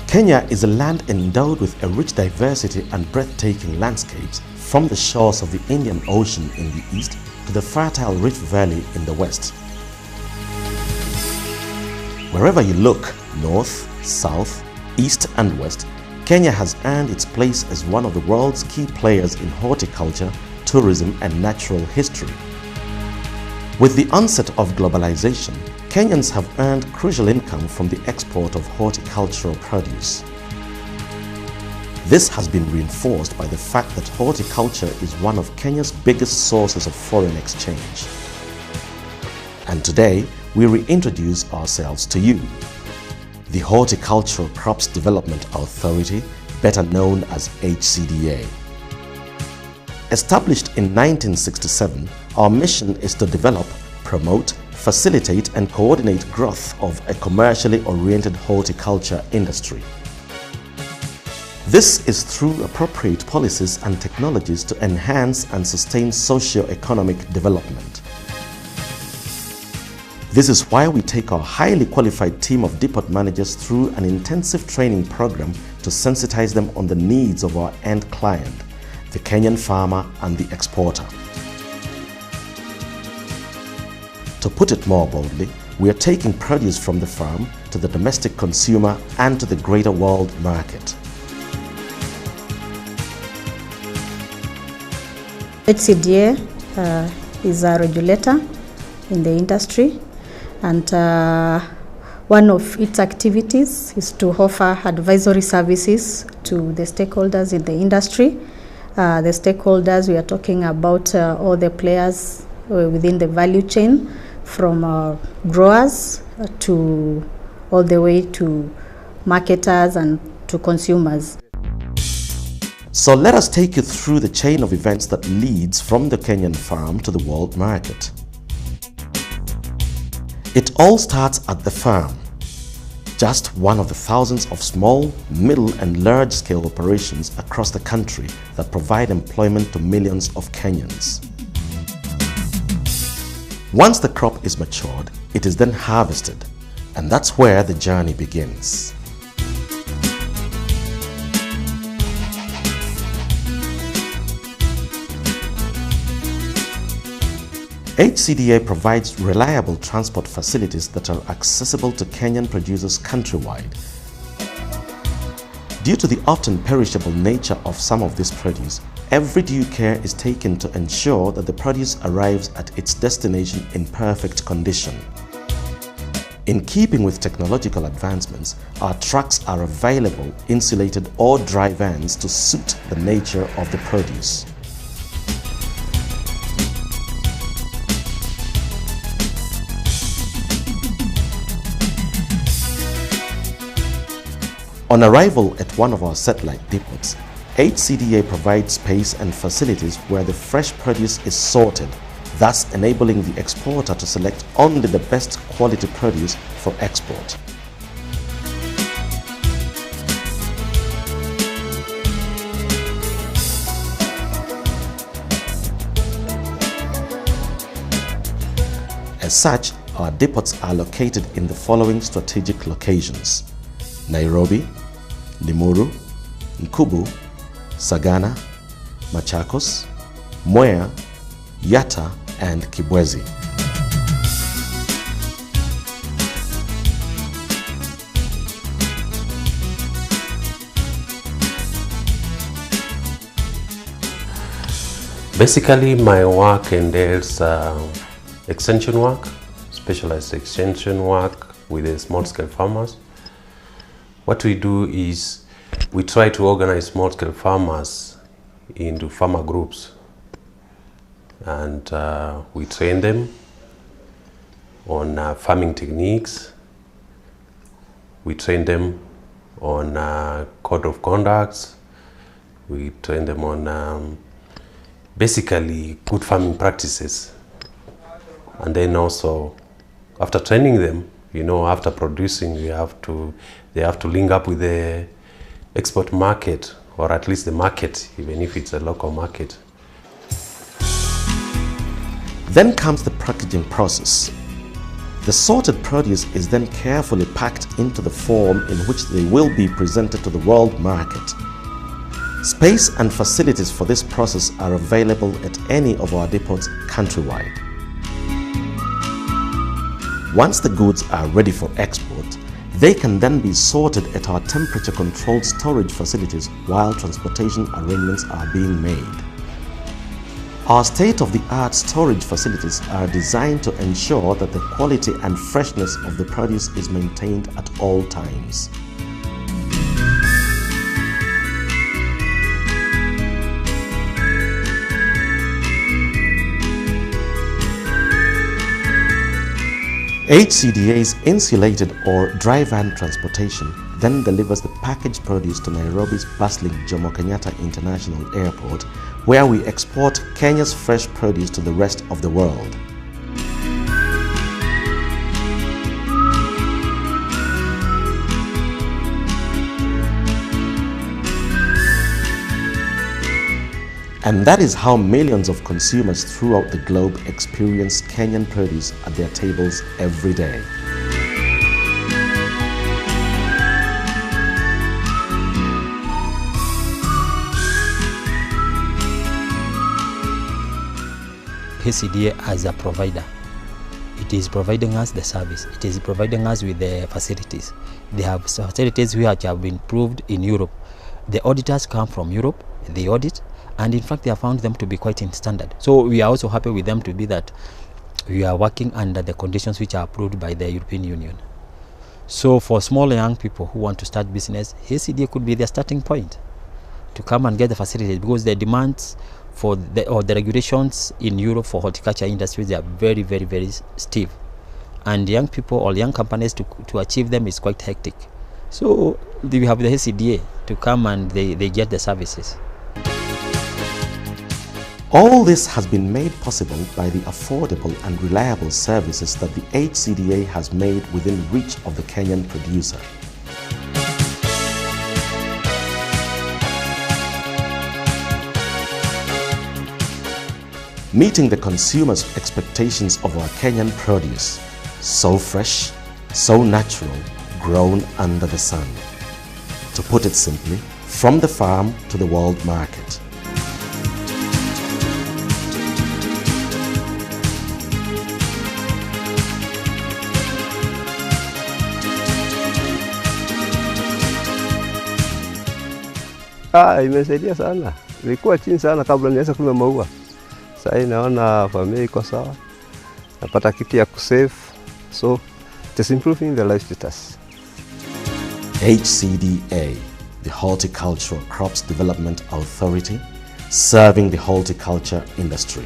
Kenya is a land endowed with a rich diversity and breathtaking landscapes, from the shores of the Indian Ocean in the east to the fertile Rift Valley in the west. Wherever you look, north, south, east and west, Kenya has earned its place as one of the world's key players in horticulture, tourism and natural history. With the onset of globalization, Kenyans have earned crucial income from the export of horticultural produce. This has been reinforced by the fact that horticulture is one of Kenya's biggest sources of foreign exchange. And today, we reintroduce ourselves to you. The Horticultural Crops Development Authority, better known as HCDA. Established in 1967, our mission is to develop, promote, facilitate and coordinate growth of a commercially oriented horticulture industry. This is through appropriate policies and technologies to enhance and sustain socio-economic development. This is why we take our highly qualified team of depot managers through an intensive training program to sensitize them on the needs of our end client, the Kenyan farmer and the exporter. To put it more boldly, we are taking produce from the farm to the domestic consumer and to the greater world market. HCDA is a regulator in the industry, and one of its activities is to offer advisory services to the stakeholders in the industry. The stakeholders, we are talking about all the players within the value chain, from growers to all the way to marketers and to consumers. So let us take you through the chain of events that leads from the Kenyan farm to the world market. It all starts at the farm, just one of the thousands of small, middle and large-scale operations across the country that provide employment to millions of Kenyans. Once the crop is matured, it is then harvested, and that's where the journey begins. HCDA provides reliable transport facilities that are accessible to Kenyan producers countrywide. Due to the often perishable nature of some of this produce, every due care is taken to ensure that the produce arrives at its destination in perfect condition. In keeping with technological advancements, our trucks are available insulated or dry vans to suit the nature of the produce. On arrival at one of our satellite depots, HCDA provides space and facilities where the fresh produce is sorted, thus enabling the exporter to select only the best quality produce for export. As such, our depots are located in the following strategic locations: Nairobi, Limuru, Nkubu, Sagana, Machakos, Mwea, Yatta and Kibwezi. Basically, my work entails extension work, specialized extension work with the small-scale farmers. What we do is we try to organize small-scale farmers into farmer groups, and we train them on farming techniques. We train them on code of conduct. We train them on basically good farming practices. And then also, after training them, you know, after producing, they have to link up with the export market, or at least the market, even if it's a local market. Then comes the packaging process. The sorted produce is then carefully packed into the form in which they will be presented to the world market. Space and facilities for this process are available at any of our depots countrywide. Once the goods are ready for export, they can then be sorted at our temperature-controlled storage facilities while transportation arrangements are being made. Our state-of-the-art storage facilities are designed to ensure that the quality and freshness of the produce is maintained at all times. HCDA's insulated or dry van transportation then delivers the packaged produce to Nairobi's bustling Jomo Kenyatta International Airport, where we export Kenya's fresh produce to the rest of the world. And that is how millions of consumers throughout the globe experience Kenyan produce at their tables every day. HCDA as a provider, it is providing us the service, it is providing us with the facilities. They have facilities which have been proved in Europe. The auditors come from Europe, they audit, and in fact they have found them to be quite in standard. So we are also happy with them to be that we are working under the conditions which are approved by the European Union. So for small young people who want to start business, HCDA could be their starting point to come and get the facilities, because the demands for the regulations in Europe for horticulture industries, they are very, very, very stiff. And young people or young companies to achieve them is quite hectic. So we have the HCDA to come and they get the services. All this has been made possible by the affordable and reliable services that the HCDA has made within reach of the Kenyan producer. Meeting the consumer's expectations of our Kenyan produce, so fresh, so natural, grown under the sun. To put it simply, from the farm to the world market. Imesaidia sana. Ilikuwa chini sana kabla nianze kulima maua. Sasa naona familia iko sawa. Napata kitu ya kusave. So it is improving the life status. HCDA, the Horticultural Crops Development Authority, serving the horticulture industry.